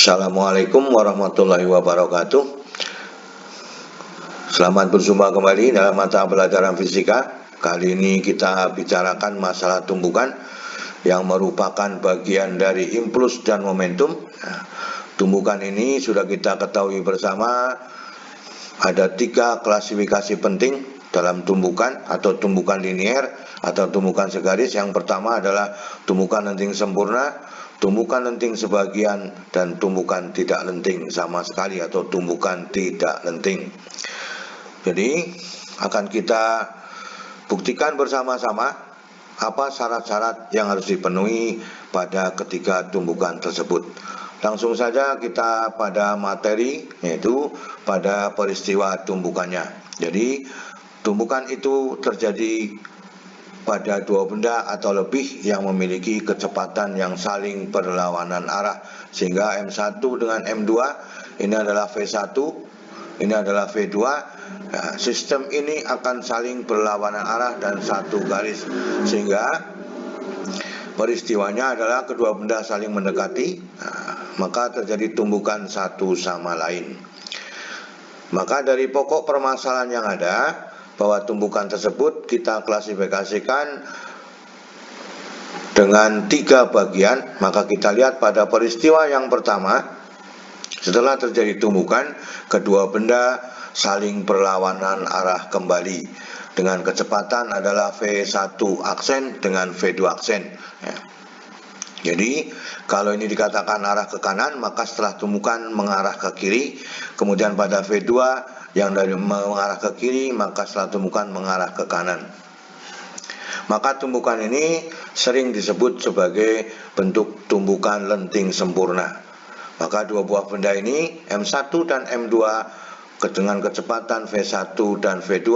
Assalamualaikum warahmatullahi wabarakatuh. Selamat berjumpa kembali dalam mata pelajaran fisika. Kali ini kita bicarakan masalah tumbukan yang merupakan bagian dari impuls dan momentum. Tumbukan ini sudah kita ketahui bersama, ada 3 klasifikasi penting dalam tumbukan atau tumbukan linier atau tumbukan segaris. Yang pertama adalah tumbukan lenting sempurna, tumbukan lenting sebagian, dan tumbukan tidak lenting sama sekali atau tumbukan tidak lenting. Jadi akan kita buktikan bersama-sama apa syarat-syarat yang harus dipenuhi pada ketiga tumbukan tersebut. Langsung saja kita pada materi, yaitu pada peristiwa tumbukannya. Jadi tumbukan itu terjadi pada 2 benda atau lebih yang memiliki kecepatan yang saling berlawanan arah, sehingga M1 dengan M2 ini adalah V1, ini adalah V2. Nah, sistem ini akan saling berlawanan arah dan satu garis, sehingga peristiwanya adalah kedua benda saling mendekati. Maka terjadi tumbukan satu sama lain. Maka dari pokok permasalahan yang ada, bahwa tumbukan tersebut kita klasifikasikan dengan 3 bagian. Maka kita lihat pada peristiwa yang pertama, setelah terjadi tumbukan, kedua benda saling berlawanan arah kembali dengan kecepatan adalah V1 aksen dengan V2 aksen. Jadi kalau ini dikatakan arah ke kanan, maka setelah tumbukan mengarah ke kiri. Kemudian pada V2 yang dari mengarah ke kiri, maka setelah tumbukan mengarah ke kanan. Maka tumbukan ini sering disebut sebagai bentuk tumbukan lenting sempurna. Maka dua buah benda ini, M1 dan M2, dengan kecepatan V1 dan V2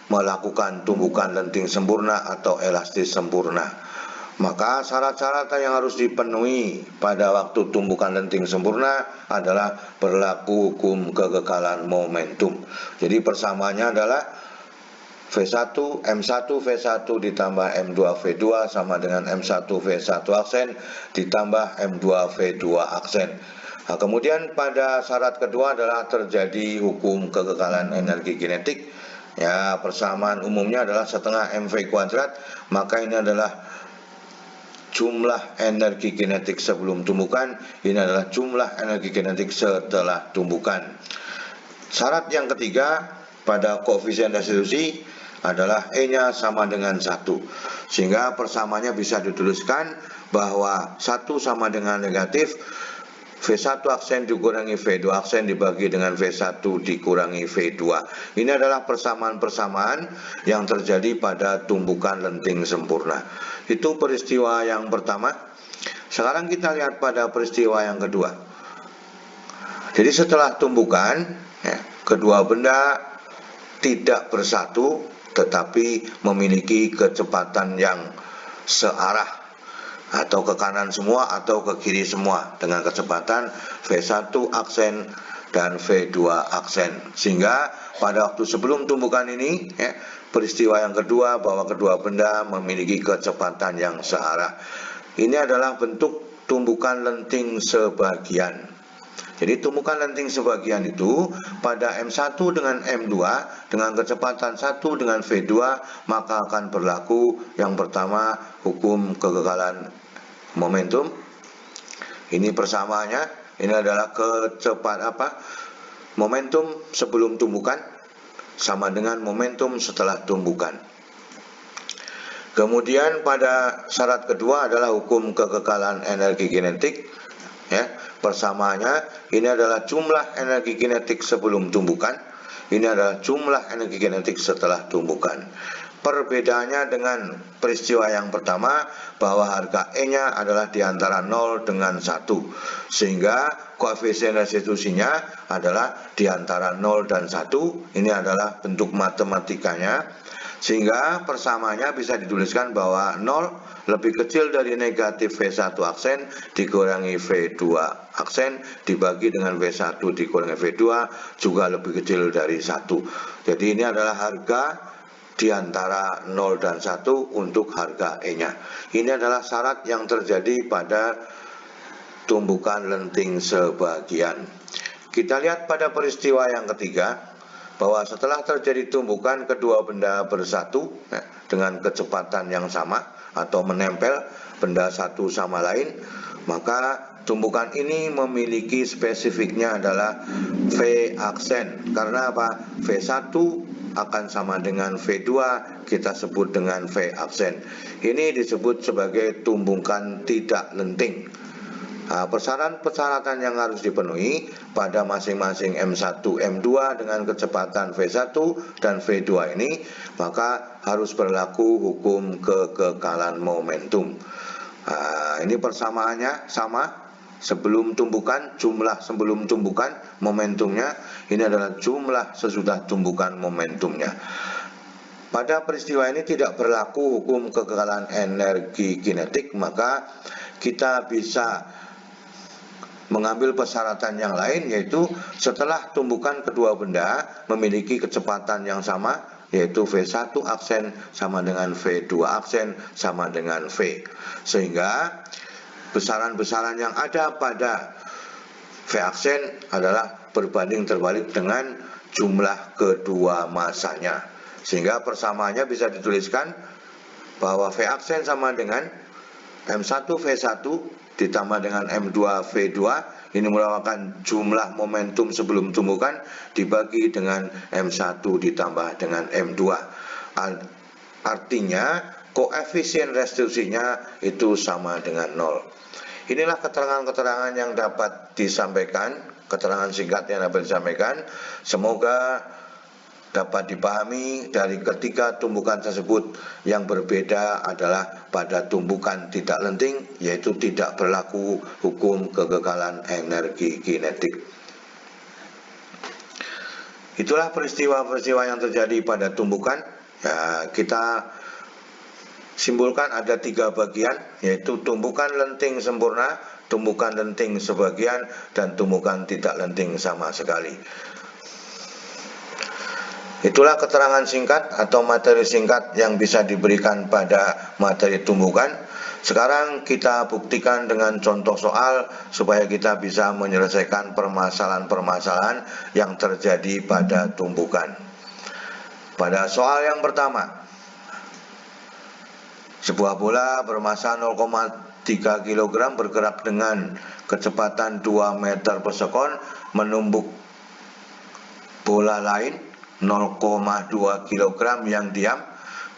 melakukan tumbukan lenting sempurna atau elastis sempurna. Maka syarat-syarat yang harus dipenuhi pada waktu tumbukan lenting sempurna adalah berlaku hukum kekekalan momentum. Jadi persamaannya adalah V1 M1 V1 ditambah M2 V2 sama dengan M1 V1 aksen ditambah M2 V2 aksen. Nah, kemudian pada syarat kedua adalah terjadi hukum kekekalan energi kinetik. Ya, persamaan umumnya adalah setengah mv kuadrat. Maka ini adalah jumlah energi kinetik sebelum tumbukan, ini adalah jumlah energi kinetik setelah tumbukan. Syarat yang ketiga pada koefisien restitusi adalah E-nya sama dengan 1. Sehingga persamaannya bisa dituliskan bahwa 1 sama dengan negatif V1 aksen dikurangi V2 aksen dibagi dengan V1 dikurangi V2. Ini adalah persamaan-persamaan yang terjadi pada tumbukan lenting sempurna. Itu peristiwa yang pertama. Sekarang kita lihat pada peristiwa yang kedua. Jadi setelah tumbukan, kedua benda tidak bersatu tetapi memiliki kecepatan yang searah, atau ke kanan semua atau ke kiri semua dengan kecepatan V1 aksen dan V2 aksen. Sehingga pada waktu sebelum tumbukan ini, peristiwa yang kedua bahwa kedua benda memiliki kecepatan yang searah. Ini adalah bentuk tumbukan lenting sebagian. Jadi tumbukan lenting sebagian itu pada M1 dengan M2 dengan kecepatan 1 dengan V2, maka akan berlaku yang pertama hukum kekekalan momentum. Ini persamaannya, ini adalah momentum sebelum tumbukan sama dengan momentum setelah tumbukan. Kemudian pada syarat kedua adalah hukum kekekalan energi kinetik. Persamaannya ini adalah jumlah energi kinetik sebelum tumbukan, ini adalah jumlah energi kinetik setelah tumbukan. Perbedaannya dengan peristiwa yang pertama bahwa harga E-nya adalah di antara 0 dengan 1, sehingga koefisien restitusinya adalah di antara 0 dan 1. Ini adalah bentuk matematikanya, sehingga persamaannya bisa dituliskan bahwa 0 lebih kecil dari negatif V1 aksen dikurangi V2 aksen dibagi dengan V1 dikurangi V2 juga lebih kecil dari 1. Jadi ini adalah harga di antara 0 dan 1 untuk harga E-nya. Ini adalah syarat yang terjadi pada tumbukan lenting sebagian. Kita lihat pada peristiwa yang ketiga, bahwa setelah terjadi tumbukan, kedua benda bersatu dengan kecepatan yang sama atau menempel benda satu sama lain, maka tumbukan ini memiliki spesifiknya adalah V aksen. Karena apa? V1 akan sama dengan V2, kita sebut dengan V aksen. Ini disebut sebagai tumbukan tidak lenting. Nah, persyaratan yang harus dipenuhi pada masing-masing M1, M2 dengan kecepatan V1 dan V2 ini, maka harus berlaku hukum kekekalan momentum. Nah, ini persamaannya sama. Sebelum tumbukan, jumlah sebelum tumbukan momentumnya, ini adalah jumlah sesudah tumbukan momentumnya. Pada peristiwa ini tidak berlaku hukum kekekalan energi kinetik, maka kita bisa mengambil persyaratan yang lain, yaitu setelah tumbukan kedua benda memiliki kecepatan yang sama, yaitu V1 aksen sama dengan V2 aksen sama dengan V. Sehingga besaran-besaran yang ada pada V aksen adalah berbanding terbalik dengan jumlah kedua masanya. Sehingga persamaannya bisa dituliskan bahwa V aksen sama dengan M1 V1 ditambah dengan M2 V2, ini merupakan jumlah momentum sebelum tumbukan dibagi dengan M1 ditambah dengan M2. Artinya koefisien restitusinya itu sama dengan 0. Inilah keterangan-keterangan yang dapat disampaikan, keterangan singkat yang dapat disampaikan. Semoga dapat dipahami dari ketiga tumbukan tersebut. Yang berbeda adalah pada tumbukan tidak lenting, yaitu tidak berlaku hukum kekekalan energi kinetik. Itulah peristiwa-peristiwa yang terjadi pada tumbukan. Ya, kita simpulkan ada 3 bagian, yaitu tumbukan lenting sempurna, tumbukan lenting sebagian, dan tumbukan tidak lenting sama sekali. Itulah keterangan singkat atau materi singkat yang bisa diberikan pada materi tumbukan. Sekarang kita buktikan dengan contoh soal supaya kita bisa menyelesaikan permasalahan-permasalahan yang terjadi pada tumbukan. Pada soal yang pertama, sebuah bola bermasa 0,3 kg bergerak dengan kecepatan 2 meter per sekon menumbuk bola lain 0,2 kg yang diam.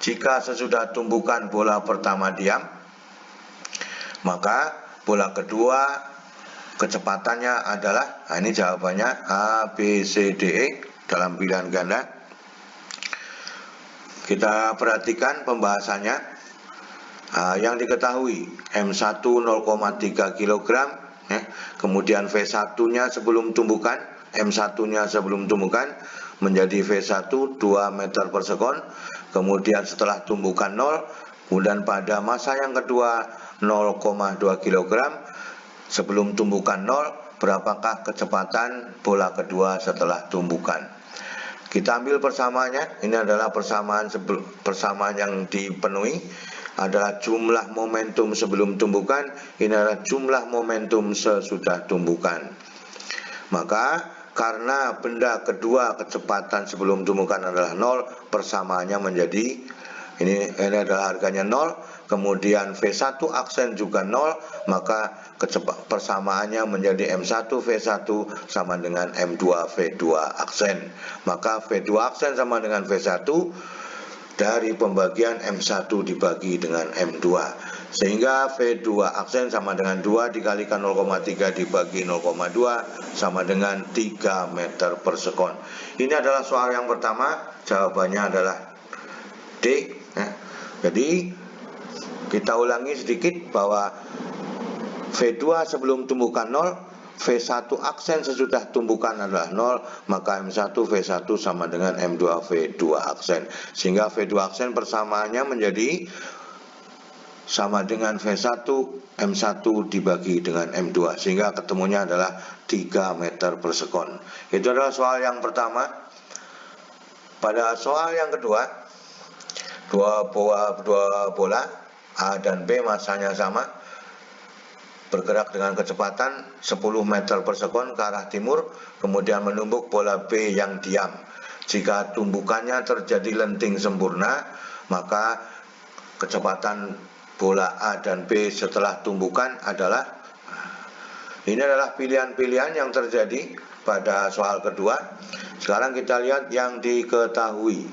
Jika sesudah tumbukan bola pertama diam, maka bola kedua kecepatannya adalah, ini jawabannya A, B, C, D, E dalam pilihan ganda. Kita perhatikan pembahasannya. Yang diketahui M1 0,3 kg, kemudian V1 nya sebelum tumbukan, M1 nya sebelum tumbukan menjadi V1 2 meter per sekon, kemudian setelah tumbukan 0, kemudian pada masa yang kedua 0,2 kg, sebelum tumbukan 0, berapakah kecepatan bola kedua setelah tumbukan. Kita ambil persamaannya, ini adalah persamaan yang dipenuhi, adalah jumlah momentum sebelum tumbukan, ini adalah jumlah momentum sesudah tumbukan. Maka karena benda kedua kecepatan sebelum tumbukan adalah 0, persamaannya menjadi ini adalah harganya 0, kemudian V1 aksen juga 0, maka persamaannya menjadi M1 V1 sama dengan M2 V2 aksen. Maka V2 aksen sama dengan V1 dari pembagian M1 dibagi dengan M2, sehingga V2 aksen sama dengan 2 dikalikan 0,3 dibagi 0,2 sama dengan 3 meter per sekon. Ini adalah soal yang pertama, jawabannya adalah D. Jadi kita ulangi sedikit bahwa V2 sebelum tumbukan 0, V1 aksen sesudah tumbukan adalah 0, maka M1 V1 sama dengan M2 V2 aksen. Sehingga V2 aksen persamaannya menjadi sama dengan V1 M1 dibagi dengan M2, sehingga ketemunya adalah 3 meter per sekon. Itu adalah soal yang pertama. Pada soal yang kedua, dua bola A dan B masanya sama. bergerak dengan kecepatan 10 meter per sekon ke arah timur, kemudian menumbuk bola B yang diam. Jika tumbukannya terjadi lenting sempurna, maka kecepatan bola A dan B setelah tumbukan adalah, ini adalah pilihan-pilihan yang terjadi pada soal kedua. Sekarang kita lihat yang diketahui.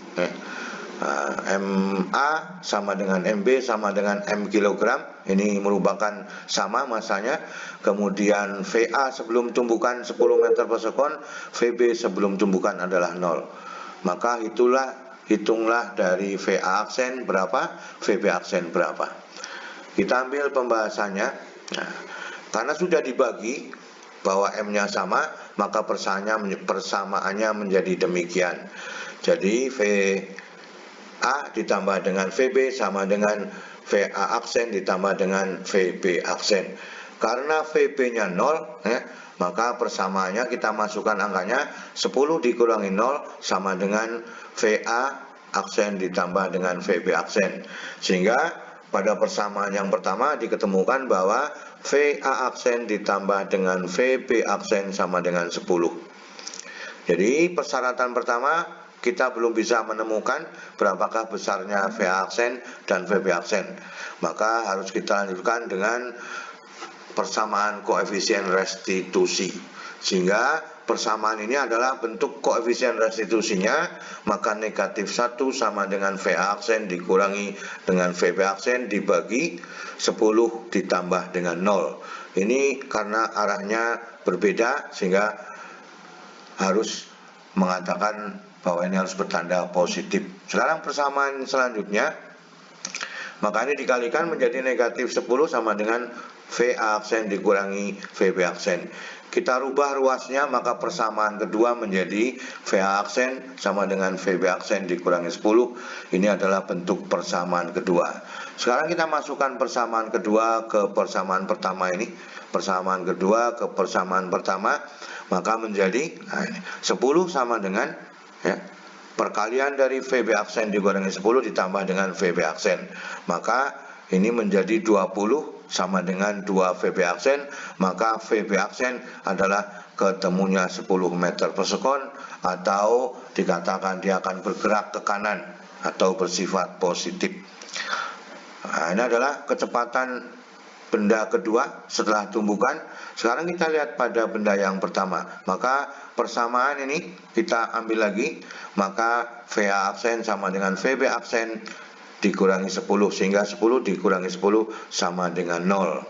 MA sama dengan MB sama dengan M kilogram, ini merupakan sama masanya. Kemudian VA sebelum tumbukan 10 meter per sekon, VB sebelum tumbukan adalah 0. Maka hitunglah dari VA aksen berapa, VB aksen berapa. Kita ambil pembahasannya. Karena sudah dibagi bahwa M-nya sama, maka persamaannya menjadi demikian. Jadi VA ditambah dengan VB sama dengan VA aksen ditambah dengan VB aksen. Karena VB-nya 0, maka persamaannya kita masukkan angkanya 10 dikurangi 0 sama dengan VA aksen ditambah dengan VB aksen. Sehingga pada persamaan yang pertama diketemukan bahwa VA aksen ditambah dengan VB aksen sama dengan 10. Jadi persyaratan pertama kita belum bisa menemukan berapakah besarnya VA aksen dan VB aksen. Maka harus kita lanjutkan dengan persamaan koefisien restitusi. Sehingga persamaan ini adalah bentuk koefisien restitusinya, maka negatif 1 sama dengan VA aksen dikurangi dengan VB aksen dibagi 10 ditambah dengan 0. Ini karena arahnya berbeda sehingga harus mengatakan bahwa ini harus bertanda positif. Sekarang persamaan selanjutnya, maka ini dikalikan menjadi negatif 10 sama dengan VA aksen dikurangi VB aksen. Kita rubah ruasnya, maka persamaan kedua menjadi VA aksen sama dengan VB aksen dikurangi 10. Ini adalah bentuk persamaan kedua. Sekarang kita masukkan persamaan kedua ke persamaan pertama ini. Persamaan kedua ke persamaan pertama, maka menjadi 10 sama dengan perkalian dari VB aksen dikurangi 10 ditambah dengan VB aksen. Maka ini menjadi 20 sama dengan 2 VB aksen, maka VB aksen adalah ketemunya 10 meter per sekon, atau dikatakan dia akan bergerak ke kanan atau bersifat positif. Nah, ini adalah kecepatan benda kedua setelah tumbukan. Sekarang kita lihat pada benda yang pertama, maka persamaan ini kita ambil lagi, maka VA aksen sama dengan VB aksen dikurangi 10, sehingga 10 dikurangi 10 sama dengan 0.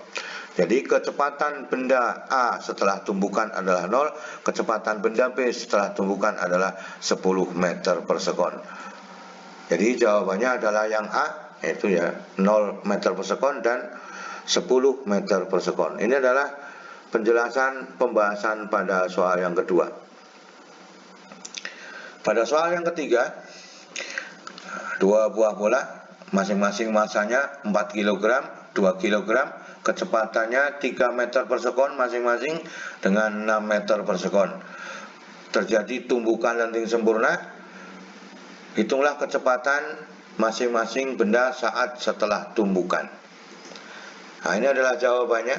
Jadi kecepatan benda A setelah tumbukan adalah 0, kecepatan benda B setelah tumbukan adalah 10 meter per sekon. Jadi jawabannya adalah yang A, yaitu 0 meter per sekon dan 10 meter per sekon. Ini adalah penjelasan pembahasan pada soal yang kedua. Pada soal yang ketiga, dua buah bola, masing-masing masanya 4 kg, 2 kg, kecepatannya 3 meter per sekon masing-masing dengan 6 meter per sekon. Terjadi tumbukan lenting sempurna. Hitunglah kecepatan masing-masing benda saat setelah tumbukan. Nah, ini adalah jawabannya.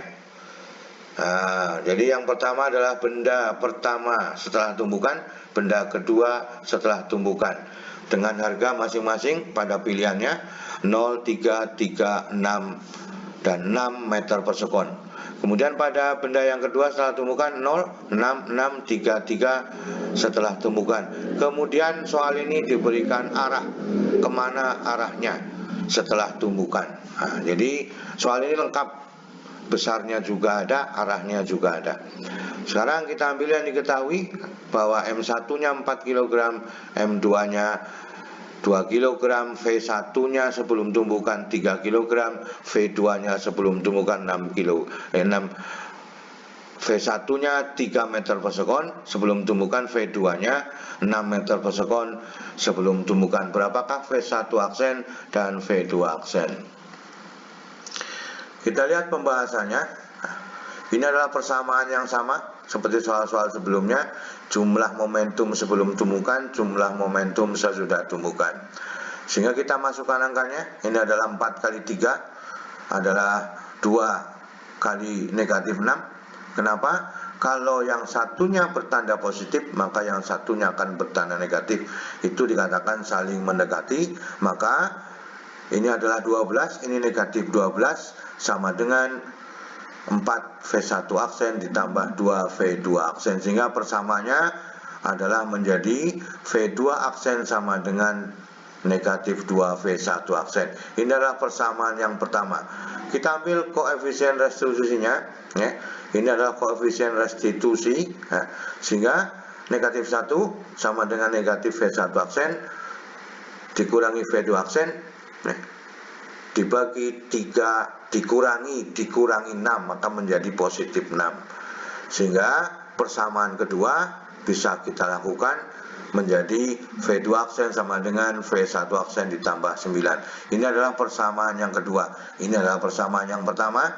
Nah, jadi yang pertama adalah benda pertama setelah tumbukan, benda kedua setelah tumbukan, dengan harga masing-masing pada pilihannya 0, 3, 3, 6 dan 6 meter per sekon. Kemudian pada benda yang kedua setelah tumbukan 0, 6, 6, 3, 3 setelah tumbukan. Kemudian soal ini diberikan arah, kemana arahnya setelah tumbukan. Nah, jadi soal ini lengkap, besarnya juga ada, arahnya juga ada. Sekarang kita ambil yang diketahui bahwa M1-nya 4 kg, M2-nya 2 kg, V1-nya sebelum tumbukan 3 kg, V2-nya sebelum tumbukan 6 kg. V1-nya 3 meter per sekon sebelum tumbukan, V2-nya 6 meter per sekon sebelum tumbukan. Berapakah V1 aksen dan V2 aksen? Kita lihat pembahasannya. Ini adalah persamaan yang sama seperti soal-soal sebelumnya. Jumlah momentum sebelum tumbukan, jumlah momentum sesudah tumbukan. Sehingga kita masukkan angkanya. Ini adalah 4 kali 3 adalah 2 kali negatif 6. Kenapa? Kalau yang satunya bertanda positif, maka yang satunya akan bertanda negatif. Itu dikatakan saling mendekati. Maka ini adalah 12, ini negatif 12, sama dengan 4V1 aksen ditambah 2V2 aksen. Sehingga persamaannya adalah menjadi V2 aksen sama dengan negatif 2V1 aksen. Ini adalah persamaan yang pertama. Kita ambil koefisien restitusinya, ya. Ini adalah koefisien restitusi, ya. Sehingga negatif 1 sama dengan negatif V1 aksen dikurangi V2 aksen, ya, dibagi 3 dikurangi 6, maka menjadi positif 6. Sehingga persamaan kedua bisa kita lakukan menjadi V2 aksen sama dengan V1 aksen ditambah 9. Ini adalah persamaan yang kedua. Ini adalah persamaan yang pertama.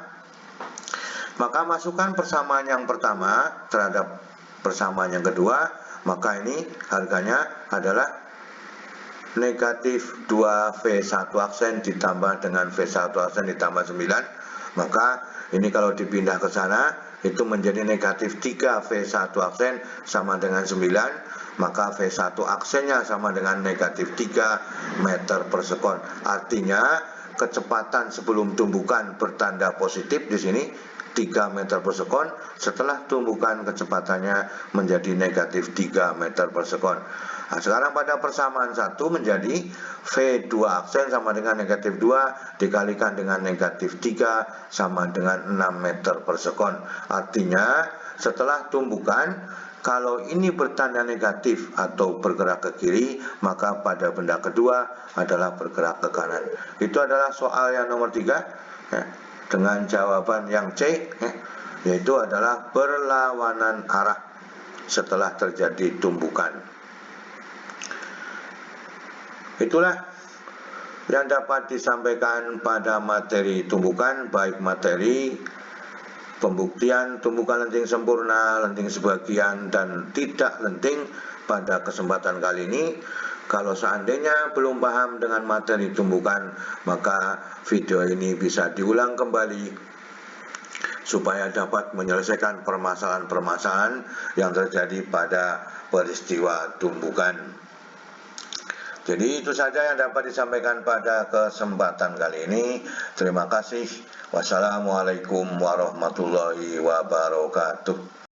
Maka masukkan persamaan yang pertama terhadap persamaan yang kedua, maka ini harganya adalah negatif 2V1 aksen ditambah dengan V1 aksen ditambah 9. Maka ini kalau dipindah ke sana itu menjadi negatif 3V1 aksen sama dengan 9. Maka V1 aksennya sama dengan negatif 3 meter per sekon. Artinya kecepatan sebelum tumbukan bertanda positif di sini 3 meter per sekon, setelah tumbukan kecepatannya menjadi negatif 3 meter per sekon. Nah, sekarang pada persamaan 1 menjadi V2 aksen sama dengan negatif 2 dikalikan dengan negatif 3 sama dengan 6 meter per sekon. Artinya setelah tumbukan, kalau ini bertanda negatif atau bergerak ke kiri, maka pada benda kedua adalah bergerak ke kanan. Itu adalah soal yang nomor 3, ya, dengan jawaban yang C, ya, yaitu adalah berlawanan arah setelah terjadi tumbukan. Itulah yang dapat disampaikan pada materi tumbukan, baik materi pembuktian tumbukan lenting sempurna, lenting sebagian, dan tidak lenting pada kesempatan kali ini. Kalau seandainya belum paham dengan materi tumbukan, maka video ini bisa diulang kembali supaya dapat menyelesaikan permasalahan-permasalahan yang terjadi pada peristiwa tumbukan. Jadi itu saja yang dapat disampaikan pada kesempatan kali ini. Terima kasih. Wassalamualaikum warahmatullahi wabarakatuh.